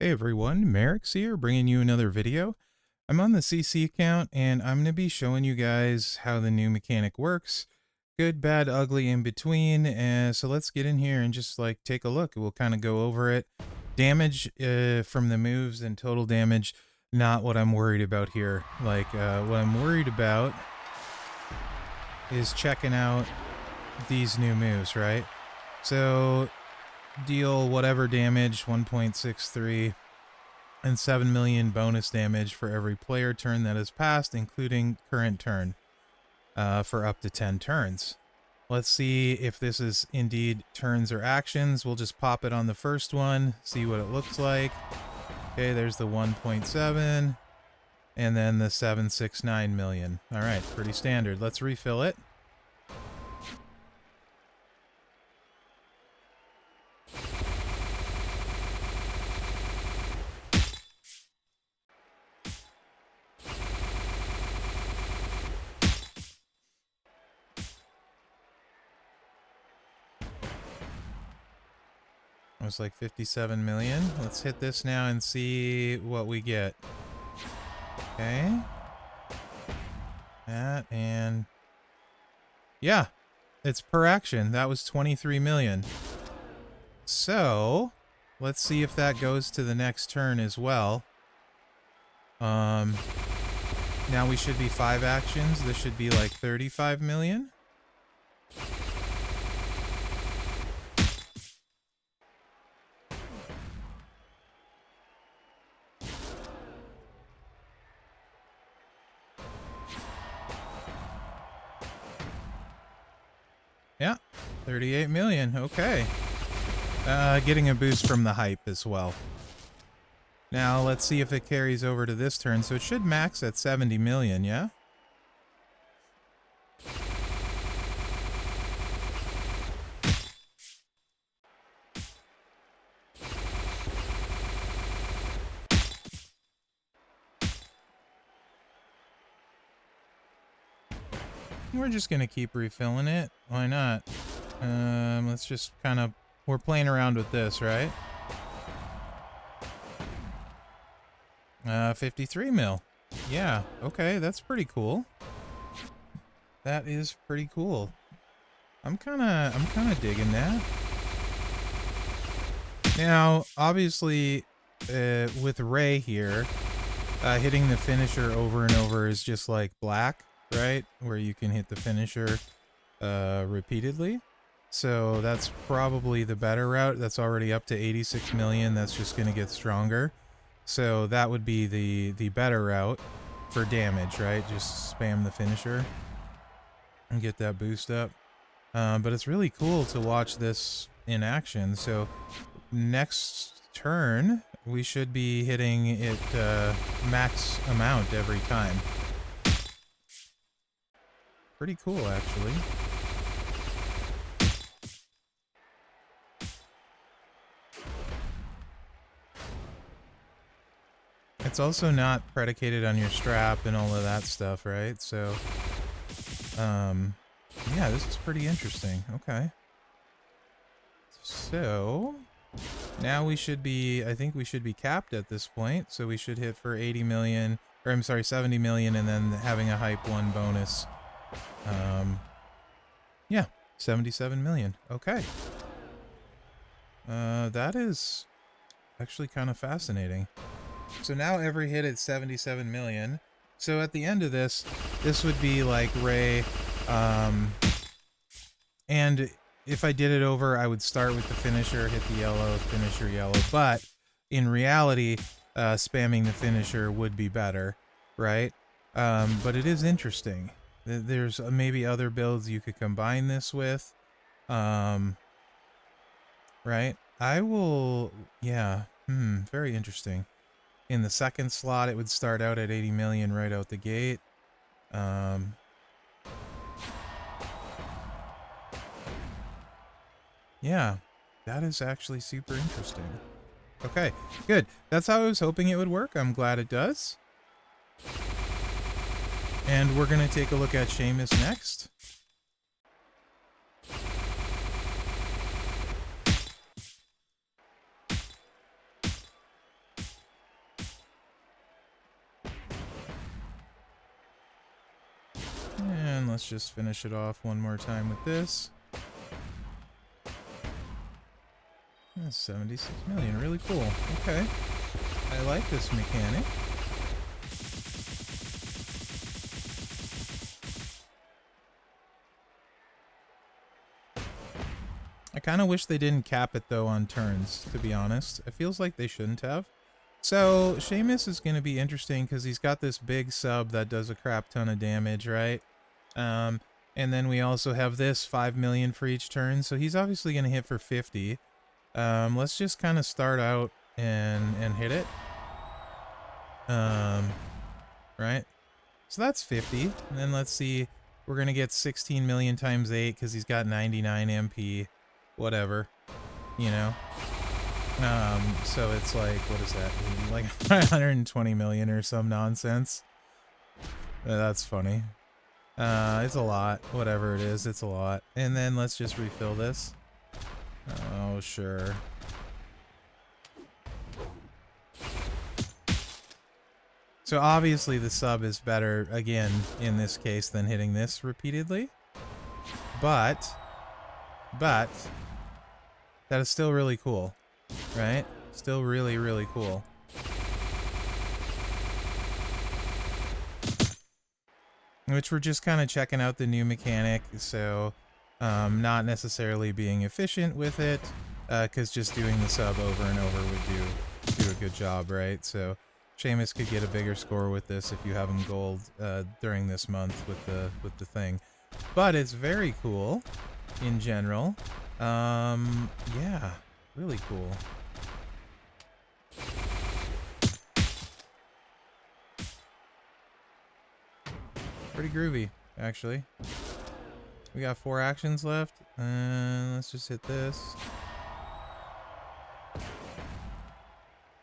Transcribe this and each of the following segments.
Hey everyone, Mherex here, bringing you another video. I'm on the CC account, and I'm going to be showing you guys how the new mechanic works. Good, bad, ugly, in between. So let's get in here and just take a look. We'll kind of go over it. Damage from the moves and total damage, not what I'm worried about here. What I'm worried about is checking out these new moves, right? So deal whatever damage, 1.63, and 7 million bonus damage for every player turn that has passed, including current turn, for up to 10 turns. Let's see if this is indeed turns or actions. We'll just pop it on the first one, see what it looks like. Okay, there's the 1.7, and then the 769 million. All right, pretty standard. Let's refill it. It was like 57 million. Let's hit this now and see what we get. Okay. That, and yeah, it's per action. That was 23 million. So let's see if that goes to the next turn as well. Now we should be 5 actions. This should be like 35 million. Yeah, 38 million. Okay. Getting a boost from the hype as well. Now let's see if it carries over to this turn. So it should max at 70 million, yeah? We're just gonna keep refilling it. Why not? Let's just kind of... We're playing around with this, right? 53 mil. Yeah, okay, that's pretty cool. That is pretty cool. I'm kind of digging that. Now, obviously, with Ray here, hitting the finisher over and over is just like black, right? Where you can hit the finisher repeatedly. So that's probably the better route. That's already up to 86 million. That's just going to get stronger. So that would be the better route for damage, right? Just spam the finisher and get that boost up. But it's really cool to watch this in action. So next turn, we should be hitting it max amount every time. Pretty cool, actually. It's also not predicated on your strap and all of that stuff, right? So, yeah, this is pretty interesting. Okay. So, now we should be, I think we should be capped at this point. So we should hit for 80 million, or I'm sorry, 70 million, and then having a hype 1 bonus. Yeah, 77 million. Okay. That is actually kind of fascinating. So now every hit at 77 million. So at the end of this would be like Ray. And if I did it over, I would start with the finisher, hit the yellow, finisher yellow. But in reality, spamming the finisher would be better, right? But it is interesting. There's maybe other builds you could combine this with. Right? I will... Yeah. Very interesting. In the second slot, it would start out at 80 million right out the gate. Yeah, that is actually super interesting. Okay, good. That's how I was hoping it would work. I'm glad it does. And we're going to take a look at Sheamus next. And let's just finish it off one more time with this. That's 76 million, really cool. Okay. I like this mechanic. I kind of wish they didn't cap it though on turns, to be honest. It feels like they shouldn't have. So Sheamus is going to be interesting because he's got this big sub that does a crap ton of damage, right? And then we also have this 5 million for each turn, so he's obviously going to hit for 50. Let's just kind of start out and hit it. Right? So that's 50. And then let's see, we're going to get 16 million times 8 because he's got 99 MP. Whatever, you know. So it's like, what is that? Like 120 million or some nonsense. That's funny. It's a lot. Whatever it is, it's a lot. And then let's just refill this. Oh, sure. So obviously the sub is better, again, in this case, than hitting this repeatedly. But that is still really cool, right? Still really, really cool. Which we're just kind of checking out the new mechanic, so not necessarily being efficient with it, because just doing the sub over and over would do a good job, right? So Sheamus could get a bigger score with this if you have him gold during this month with the thing. But it's very cool in general. Yeah, really cool. Pretty groovy, actually. We got 4 actions left, and let's just hit this.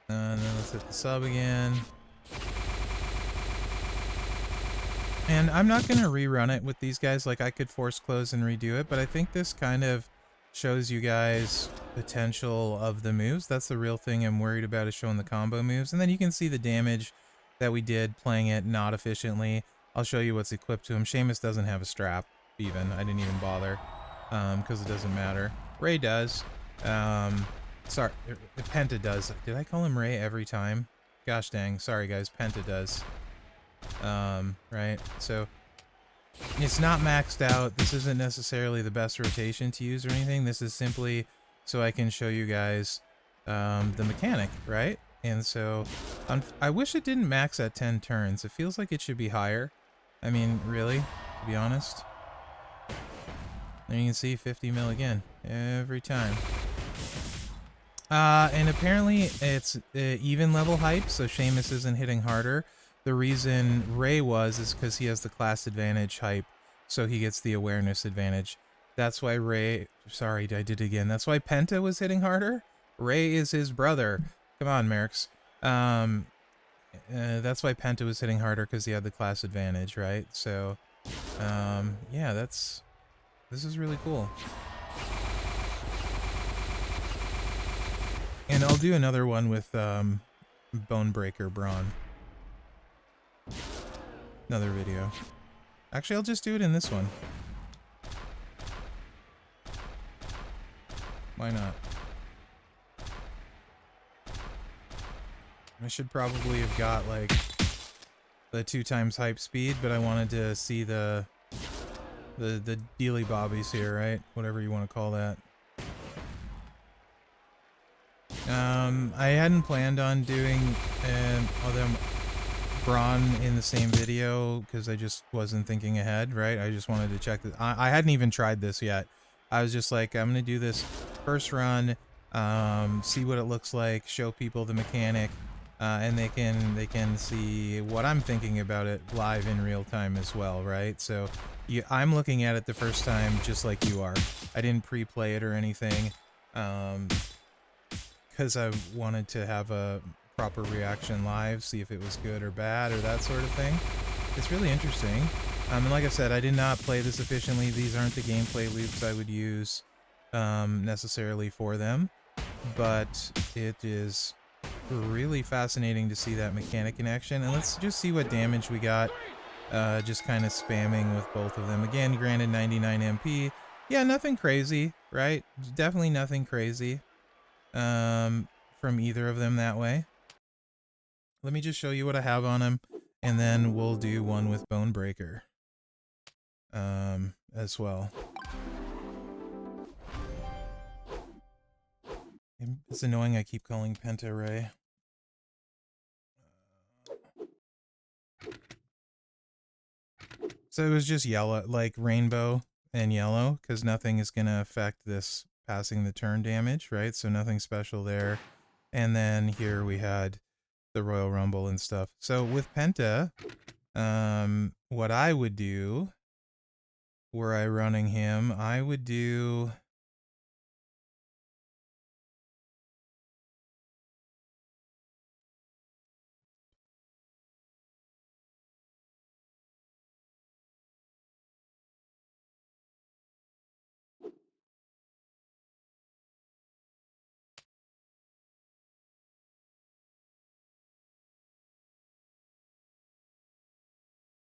And then let's hit the sub again. And I'm not going to rerun it with these guys. Like, I could force close and redo it, but I think this kind of shows you guys potential of the moves. That's the real thing I'm worried about, is showing the combo moves. And then you can see the damage that we did playing it not efficiently. I'll show you what's equipped to him. Sheamus doesn't have a strap, even. I didn't even bother, because it doesn't matter. Ray does. Sorry, Penta does. Did I call him Ray every time? Gosh dang. Sorry, guys. Penta does. Right? So, it's not maxed out. This isn't necessarily the best rotation to use or anything. This is simply so I can show you guys the mechanic, right? And so, I wish it didn't max at 10 turns. It feels like it should be higher. I mean, really, to be honest. And you can see 50 mil again, every time. And apparently it's even level hype, so Sheamus isn't hitting harder. The reason Ray is because he has the class advantage hype, so he gets the awareness advantage. That's why Ray, sorry, I did it again. That's why Penta was hitting harder. Ray is his brother. Come on, Mherex. That's why Penta was hitting harder, because he had the class advantage, right? So, yeah, this is really cool. And I'll do another one with Bonebreaker Bron. Another video. Actually, I'll just do it in this one. Why not? I should probably have got like the 2x hype speed, but I wanted to see the dealy bobbies here, right? Whatever you want to call that. I hadn't planned on doing Bron in the same video because I just wasn't thinking ahead, right? I just wanted to check this. I hadn't even tried this yet. I was just like, I'm gonna do this first run, see what it looks like, show people the mechanic, and they can see what I'm thinking about it live in real time as well, right? So I'm looking at it the first time just like you are. I didn't pre-play it or anything, because I wanted to have a proper reaction live, see if it was good or bad or that sort of thing. It's really interesting. And like I said, I did not play this efficiently. These aren't the gameplay loops I would use necessarily for them, but it is really fascinating to see that mechanic in action. And let's just see what damage we got just kind of spamming with both of them. Again, granted 99 MP. Yeah, nothing crazy, right? Definitely nothing crazy from either of them that way. Let me just show you what I have on him, and then we'll do one with Bone Breaker as well. It's annoying I keep calling Penta Ray. So it was just yellow, like rainbow and yellow, because nothing is going to affect this passing the turn damage, right? So nothing special there. And then here we had the Royal Rumble and stuff. So with Penta, what I would do, were I running him, I would do...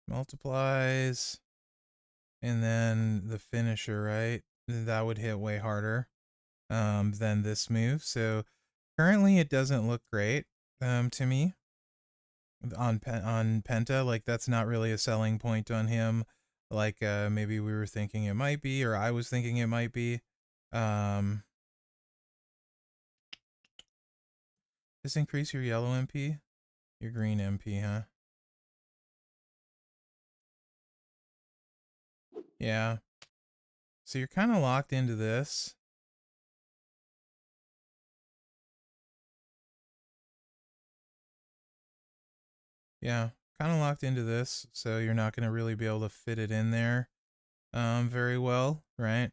multiplies, and then the finisher, right? That would hit way harder than this move. So currently it doesn't look great to me on Penta. Like, that's not really a selling point on him, like maybe we were thinking it might be, or I was thinking it might be. Just increase your yellow MP, your green MP, huh? Yeah. So you're kind of locked into this. Yeah, kind of locked into this, so you're not going to really be able to fit it in there very well, right?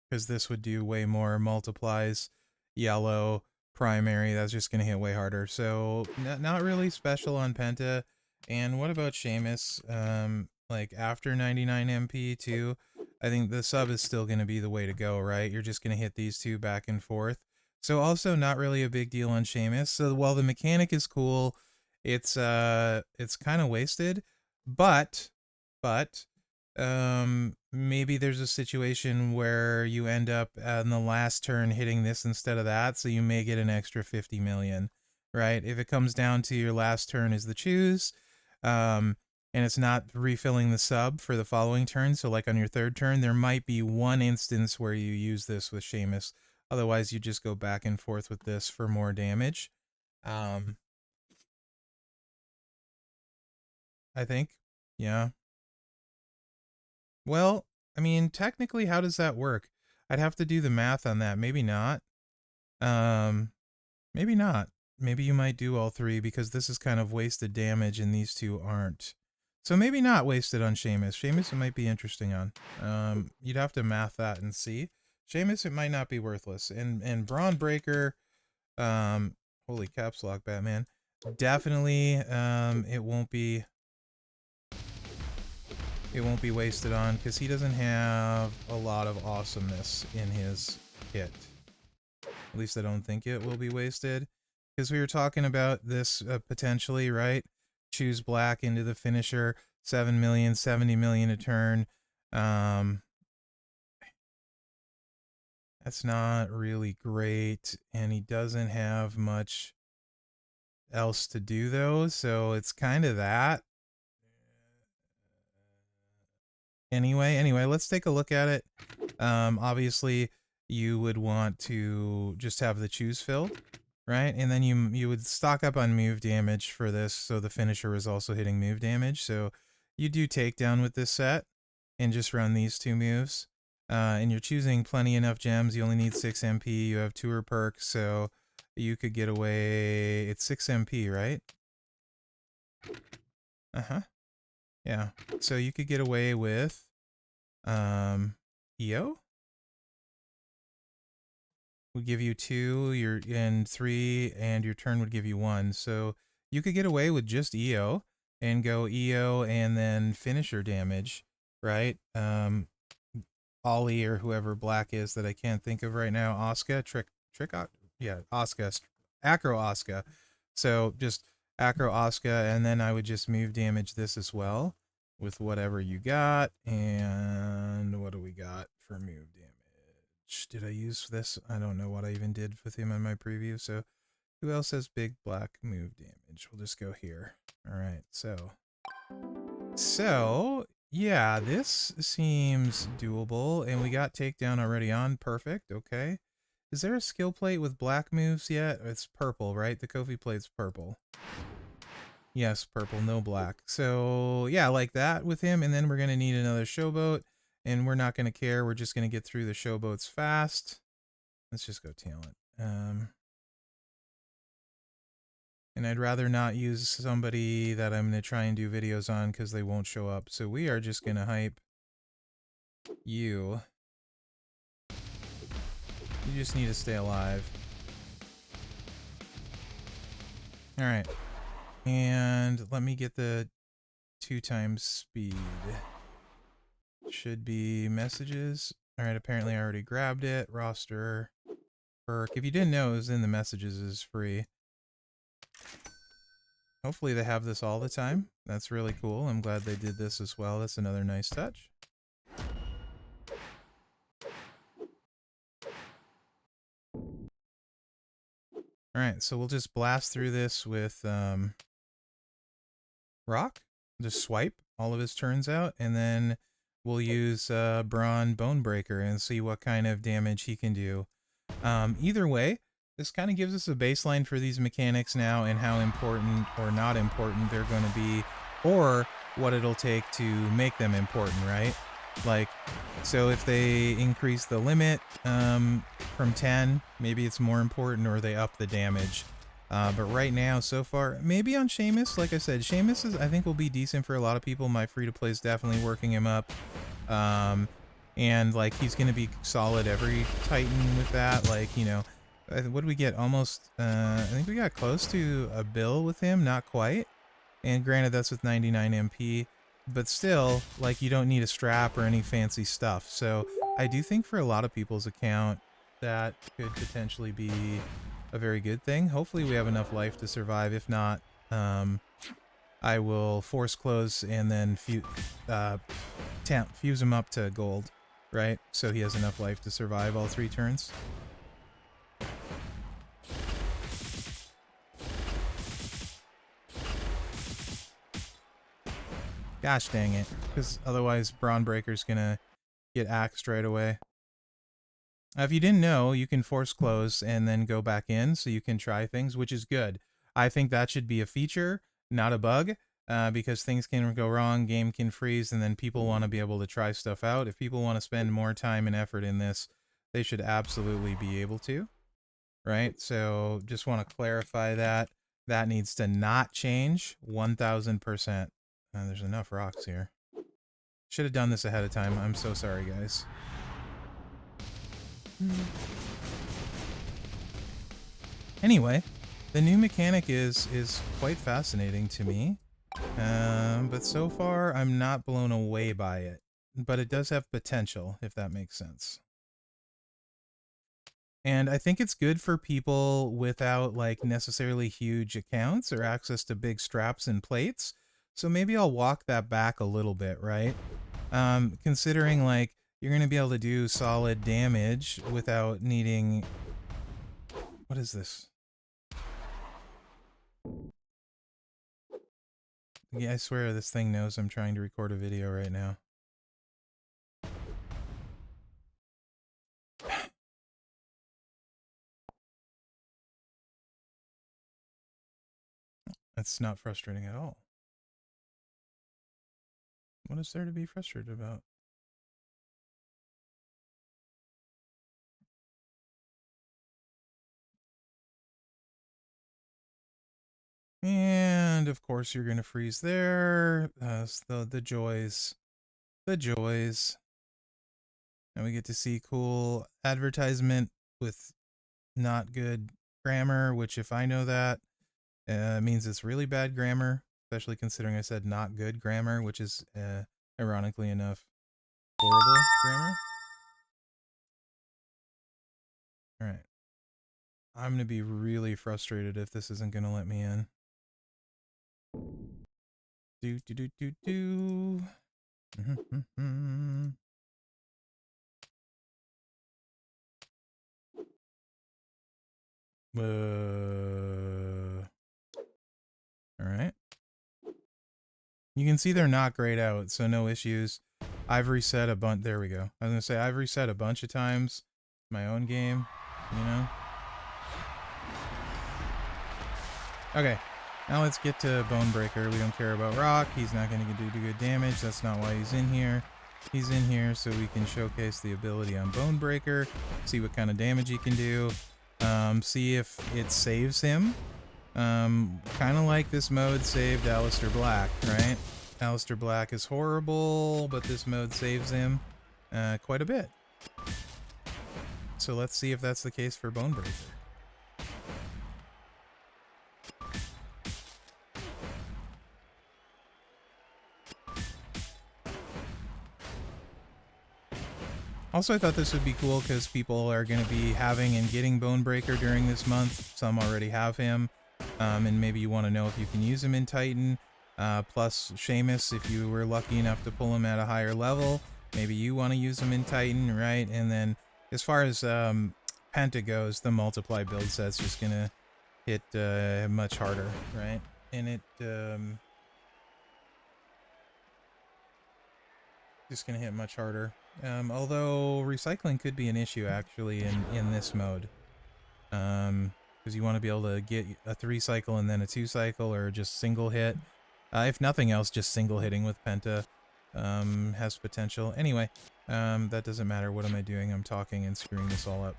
Because this would do way more multiplies, yellow, primary. That's just going to hit way harder. So not really special on Penta. And what about Sheamus? Like after 99 MP too, I think the sub is still going to be the way to go, right? You're just going to hit these two back and forth. So also not really a big deal on Sheamus. So while the mechanic is cool, it's kind of wasted, but maybe there's a situation where you end up on the last turn hitting this instead of that, so you may get an extra 50 million, right? If it comes down to your last turn is the choose, and it's not refilling the sub for the following turn, so like on your third turn, there might be one instance where you use this with Sheamus. Otherwise, you just go back and forth with this for more damage. I think. Yeah. Well, I mean, technically, how does that work? I'd have to do the math on that. Maybe not. Um, maybe not. Maybe you might do all three because this is kind of wasted damage and these two aren't. So maybe not wasted on Sheamus. Sheamus it might be interesting on. You'd have to math that and see. Sheamus it might not be worthless. And Braun Breaker, holy caps lock Batman. Definitely it won't be wasted on because he doesn't have a lot of awesomeness in his kit. At least I don't think it will be wasted. Because we were talking about this potentially, right? Choose black into the finisher, 7 million, 70 million a turn. That's not really great. And he doesn't have much else to do though. So it's kind of that. Anyway, let's take a look at it. Obviously, you would want to just have the choose filled, right? And then you would stock up on move damage for this, so the finisher is also hitting move damage. So you do takedown with this set and just run these two moves. And you're choosing plenty enough gems. You only need 6 MP. You have tour perks, so you could get away. It's 6 MP, right? Uh-huh. Yeah. So you could get away with EO would give you 2, and 3, and your turn would give you 1. So you could get away with just EO and go EO and then finisher damage, right? Ollie or whoever black is that I can't think of right now. Oscar, yeah, Oscar, Acro Oscar. So just Acro Oscar, and then I would just move damage this as well. with whatever you got. And what do we got for move damage? Did I use this? I don't know what I even did with him in my preview. So who else has big black move damage? We'll just go here. All right, so yeah, this seems doable, and we got takedown already on. Perfect. Okay. Is there a skill plate with black moves yet? It's purple, right? The Kofi plate's purple. Yes, purple, no black. So yeah, like that with him, and then we're gonna need another showboat, and we're not gonna care. We're just gonna get through the showboats fast. Let's just go talent. And I'd rather not use somebody that I'm gonna try and do videos on because they won't show up. So we are just gonna hype you. You just need to stay alive. All right. And let me get the 2 times speed. Should be messages. All right, apparently I already grabbed it. Roster. Perk. If you didn't know, it was in the messages, is free. Hopefully they have this all the time. That's really cool. I'm glad they did this as well. That's another nice touch. Alright, so we'll just blast through this with Rock. Just swipe all of his turns out, and then we'll use Bron Bonebreaker and see what kind of damage he can do. Either way, this kind of gives us a baseline for these mechanics now and how important or not important they're going to be, or what it'll take to make them important, right? Like, so if they increase the limit from 10, maybe it's more important, or they up the damage. But right now, so far, maybe on Sheamus, like I said, Sheamus is, I think, will be decent for a lot of people. My free-to-play is definitely working him up. And, like, he's going to be solid every Titan with that. Like, you know, what did we get? Almost, I think we got close to a bill with him. Not quite. And granted, that's with 99 MP. But still, like, you don't need a strap or any fancy stuff. So I do think for a lot of people's account, that could potentially be a very good thing. Hopefully we have enough life to survive. If not, I will force close and then fuse him up to gold, right? So he has enough life to survive all 3 turns. Gosh dang it, because otherwise Braun Breaker's gonna get axed right away. If you didn't know, you can force close and then go back in, so you can try things, which is good. I think that should be a feature, not a bug, because things can go wrong, game can freeze, and then people want to be able to try stuff out. If people want to spend more time and effort in this, they should absolutely be able to, right? So just want to clarify that. That needs to not change 1000%. There's enough rocks here. Should have done this ahead of time. I'm so sorry, guys. Anyway, the new mechanic is quite fascinating to me. But so far, I'm not blown away by it. But it does have potential, if that makes sense. And I think it's good for people without, like, necessarily huge accounts or access to big straps and plates. So maybe I'll walk that back a little bit, right? Considering, like, you're going to be able to do solid damage without needing... What is this? Yeah, I swear this thing knows I'm trying to record a video right now. That's not frustrating at all. What is there to be frustrated about? And of course you're gonna freeze there. The joys. The joys. And we get to see cool advertisement with not good grammar, which if I know that, means it's really bad grammar, especially considering I said not good grammar, which is, ironically enough, horrible grammar. Alright. I'm gonna be really frustrated if this isn't gonna let me in. Do do do do do. All right. You can see they're not grayed out, so no issues. I've reset a bunch. There we go. I was gonna say I've reset a bunch of times. My own game, you know. Okay, now let's get to Bonebreaker. We don't care about Rock. He's not going to do good damage. That's not why he's in here. He's in here so we can showcase the ability on Bonebreaker, see what kind of damage he can do, see if it saves him. Kind of like this mode saved Aleister Black, right? Aleister Black is horrible, but this mode saves him quite a bit. So let's see if that's the case for Bonebreaker. Also, I thought this would be cool because people are going to be having and getting Bonebreaker during this month. Some already have him, and maybe you want to know if you can use him in Titan. Plus, Sheamus, if you were lucky enough to pull him at a higher level, maybe you want to use him in Titan, right? And then, as far as Penta goes, the multiply build set's just going to hit much harder, right? And it... just gonna hit much harder. Although recycling could be an issue actually in this mode. Because you want to be able to get a 3 cycle and then a 2 cycle, or just single hit. If nothing else, just single hitting with Penta has potential. Anyway, that doesn't matter. What am I doing? I'm talking and screwing this all up.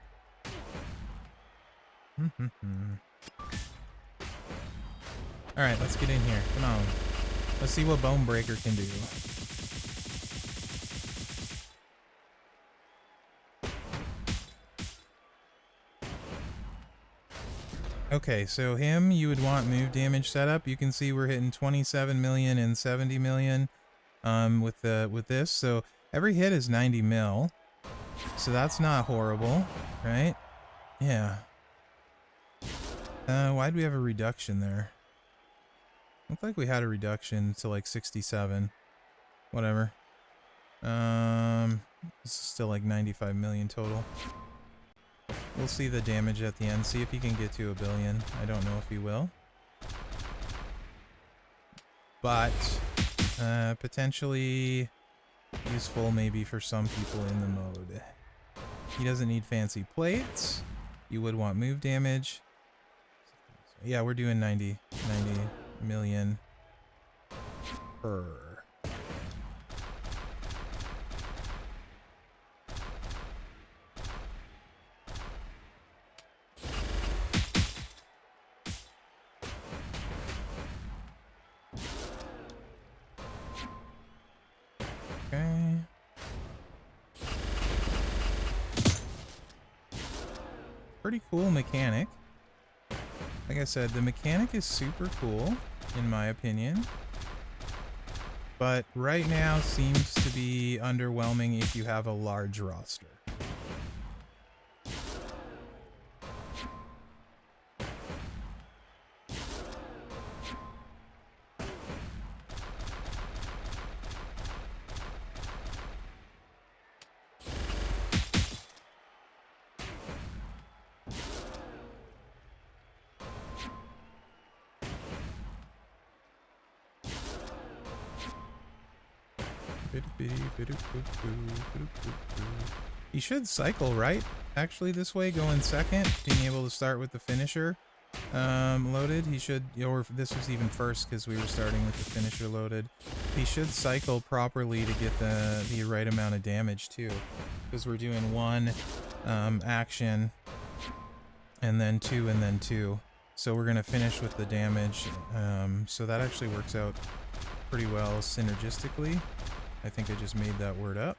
Alright, let's get in here. Come on. Let's see what Bonebreaker can do. Okay, so him, you would want move damage setup. You can see we're hitting 27 million and 70 million with this. So every hit is 90 mil. So that's not horrible, right? Yeah. Why'd we have a reduction there? Looked like we had a reduction to like 67. Whatever. This is still like 95 million total. We'll see the damage at the end. See if he can get to 1 billion. I don't know if he will. But potentially useful maybe for some people in the mode. He doesn't need fancy plates. You would want move damage. Yeah, we're doing 90 million per. Okay. Pretty cool mechanic. Like I said, the mechanic is super cool, in my opinion. But right now seems to be underwhelming if you have a large roster. He should cycle, right? Actually, this way, go in second, being able to start with the finisher loaded. He should, or this was even first because we were starting with the finisher loaded. He should cycle properly to get the right amount of damage too, because we're doing 1 action and then 2 and then 2. So we're gonna finish with the damage. So that actually works out pretty well synergistically. I think I just made that word up.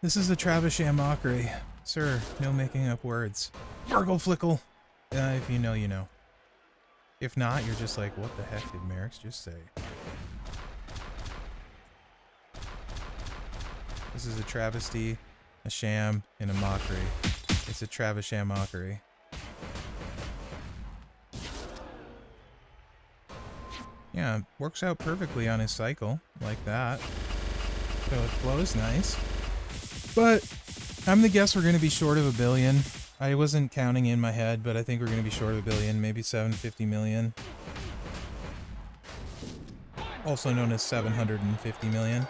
This is a Travisham mockery. Sir, no making up words. Burgle Flickle! If you know, you know. If not, you're just like, what the heck did Mherex just say? This is a travesty, a sham, and a mockery. It's a Travisham mockery. Yeah, it works out perfectly on his cycle, like that. So it flows nice. But I'm gonna guess we're gonna be short of 1 billion. I wasn't counting in my head, but I think we're gonna be short of 1 billion, maybe 750 million. Also known as 750 million.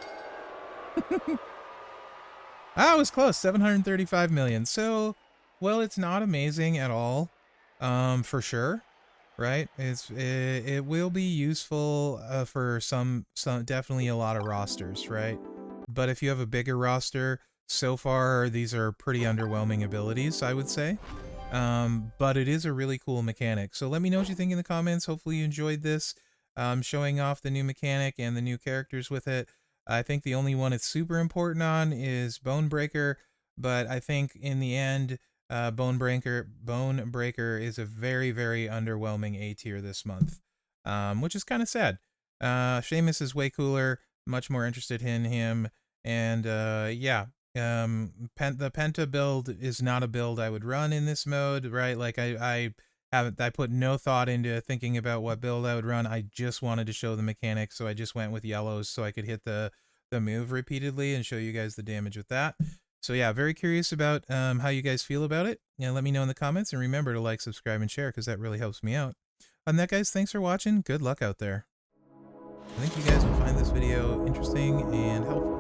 Ah, it was close, 735 million. So, well, it's not amazing at all, for sure, right? It will be useful for some definitely a lot of rosters, right? But if you have a bigger roster, so far these are pretty underwhelming abilities, I would say. But it is a really cool mechanic. So let me know what you think in the comments. Hopefully you enjoyed this, showing off the new mechanic and the new characters with it. I think the only one it's super important on is Bone Breaker, but I think in the end, Bone Breaker is a very, very underwhelming A tier this month, which is kind of sad. Sheamus is way cooler, much more interested in him, and yeah, the Penta build is not a build I would run in this mode, right? Like I put no thought into thinking about what build I would run. I just wanted to show the mechanics, so I just went with yellows so I could hit the move repeatedly and show you guys the damage with that. So yeah, very curious about how you guys feel about it. Yeah, let me know in the comments, and remember to like, subscribe, and share because that really helps me out. On that, guys, thanks for watching. Good luck out there. I think you guys will find this video interesting and helpful.